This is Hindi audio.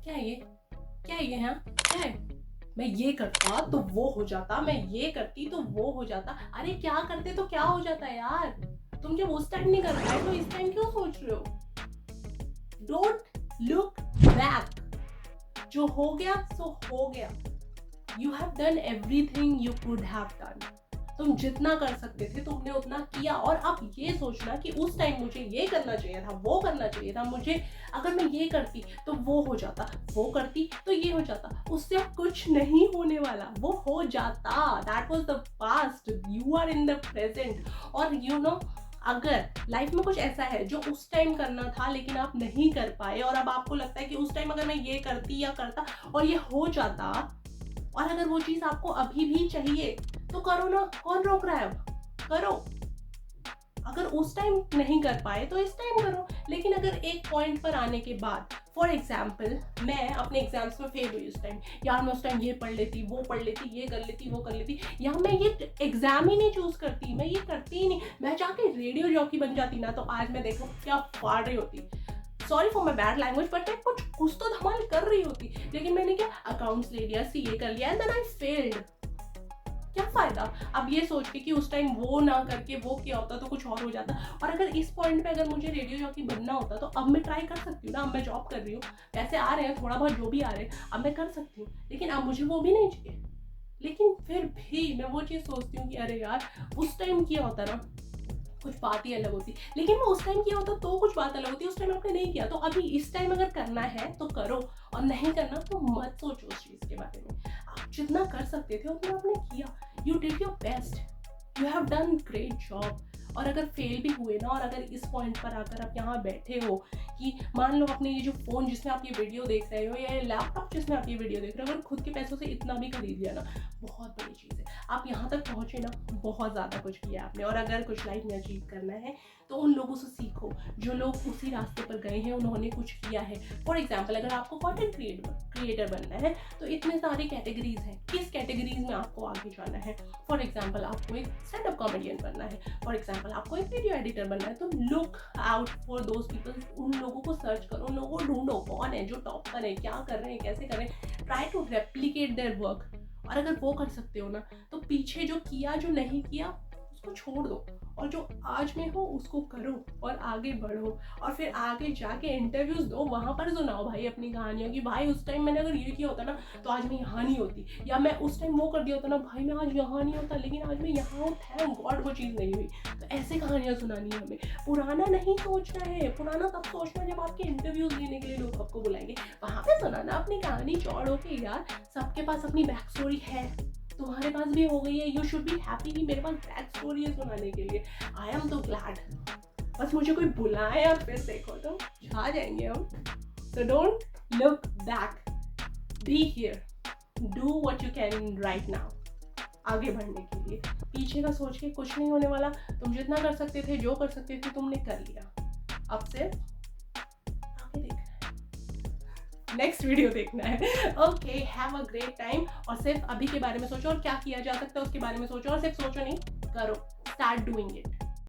क्या है ये, क्या है ये, हाँ क्या है, मैं ये करता तो वो हो जाता, मैं ये करती तो वो हो जाता। अरे क्या करते तो क्या हो जाता यार, तुम जब उस टाइम नहीं कर पाए तो इस टाइम क्यों सोच रहे हो। डोंट लुक बैक, जो हो गया सो हो गया। You have done everything you could have done. तुम जितना कर सकते थे तुमने उतना किया। और अब ये सोचना कि उस टाइम मुझे ये करना चाहिए था, वो करना चाहिए था, मुझे अगर मैं ये करती तो वो हो जाता, वो करती तो ये हो जाता, उससे अब कुछ नहीं होने वाला, वो हो जाता। That was the past, you are in the present. और यू नो, अगर लाइफ में कुछ ऐसा है जो उस टाइम करना था लेकिन आप नहीं कर पाए, और अब आपको लगता है कि उस टाइम अगर मैं ये करती या करता और ये हो जाता, और अगर वो चीज आपको अभी भी चाहिए तो करो ना, कौन रोक रहा है, अब करो। अगर उस टाइम नहीं कर पाए तो इस टाइम करो। लेकिन अगर एक पॉइंट पर आने के बाद, फॉर एग्जाम्पल मैं अपने एग्जाम्स में फेल हुई उस टाइम, यार मैं उस टाइम ये पढ़ लेती, वो पढ़ लेती, ये कर लेती, वो कर लेती, या मैं ये एग्जाम ही नहीं चूज करती, मैं ये करती ही नहीं, मैं जाके रेडियो जॉकी बन जाती ना, तो आज मैं देखो क्या फाड़ रही होती। Sorry for my bad language, but मैं कुछ तो धमाल कर रही होती। लेकिन मैंने क्या, अकाउंट्स ले लिया, सीए कर लिया, एंड देन आई फेल्ड। क्या फायदा अब ये सोच के कि उस टाइम वो ना करके वो किया होता तो कुछ और हो जाता। और अगर इस पॉइंट पे अगर मुझे रेडियो जॉकी बनना होता तो अब मैं ट्राई कर सकती हूँ ना, अब मैं जॉब कर रही हूँ, पैसे आ रहे हैं थोड़ा बहुत जो भी आ रहे हैं, अब मैं कर सकती हूँ। लेकिन अब मुझे वो भी नहीं चाहिए। लेकिन फिर भी मैं वो चीज़ सोचती हूँ कि अरे यार उस टाइम किया होता ना, कुछ बात ही अलग होती। लेकिन वो उस टाइम किया होता तो कुछ बात अलग होती, उस टाइम आपने नहीं किया। तो अभी इस टाइम अगर करना है तो करो, और नहीं करना तो मत सोचो उस चीज़ के बारे में। आप जितना कर सकते थे उतना आपने किया, you did your best, you have done great job. और अगर फेल भी हुए ना, और अगर इस पॉइंट पर आकर आप यहाँ बैठे हो कि मान लो अपने ये जो फ़ोन जिसमें आप ये वीडियो देख रहे हो, या लैपटॉप जिसमें आप ये वीडियो देख रहे हो, अगर खुद के पैसों से इतना भी खरीद लिया ना, बहुत बड़ी चीज़ है। आप यहाँ तक पहुँचे ना, बहुत ज़्यादा कुछ किया आपने। और अगर कुछ लाइफ में अचीव करना है तो उन लोगों से सीखो जो लोग उसी रास्ते पर गए हैं, उन्होंने कुछ किया है। फॉर एग्जाम्पल, अगर आपको कंटेंट क्रिएटर बनना है तो इतने सारी कैटेगरीज हैं, किस कैटेगरीज में आपको आगे जाना है। फॉर एग्जाम्पल, आपको एक स्टैंड अप कॉमेडियन बनना है, फॉर एग्जाम्पल आपको एक वीडियो एडिटर बनना है, तो look out for those people. उन लोगों को सर्च करो, उन लोगों को ढूंढो कौन है जो टॉप पर है, क्या कर रहे हैं, कैसे कर रहे हैं, try to replicate their work. और अगर वो कर सकते हो ना, तो पीछे जो किया जो नहीं किया उसको छोड़ दो, और जो आज में हो उसको करो और आगे बढ़ो। और फिर आगे जाके इंटरव्यूज दो, वहां पर सुनाओ भाई अपनी कहानियों की, भाई उस टाइम मैंने अगर ये किया होता ना तो आज मैं यहाँ नहीं होती, या मैं उस टाइम वो कर दिया होता ना, भाई मैं आज यहाँ नहीं होता लेकिन आज मैं यहाँ हूँ, थैंक गॉड वो चीज़ नहीं हुई। तो ऐसे कहानियाँ सुनानी है हमें। पुराना नहीं सोचना है, पुराना तब सोचना जब आपके इंटरव्यूज लेने के लिए लोग आपको बुलाएंगे, वहां पे सुनाना अपनी कहानी चौड़ के। यार सबके पास अपनी बैक स्टोरी है, तुम्हारे पास भी हो गई है, यू शुड बी हैप्पी कि मेरे पास बैक स्टोरी है सुनाने के लिए। आई एम तो ग्लैड, बस मुझे कोई बुलाए और फिर देखो तो छा जाएंगे हम। So don't look back, be here, do what you can write now. आगे बढ़ने के लिए पीछे का सोच के कुछ नहीं होने वाला। तुम जितना कर सकते थे, जो कर सकते थे तुमने कर लिया, अब सिर्फ आगे देखना है, नेक्स्ट वीडियो देखना है। Okay, have a great time. और सिर्फ अभी के बारे में सोचो और क्या किया जा सकता है उसके बारे में सोचो, और सिर्फ सोचो नहीं, करो, स्टार्ट डूइंग इट।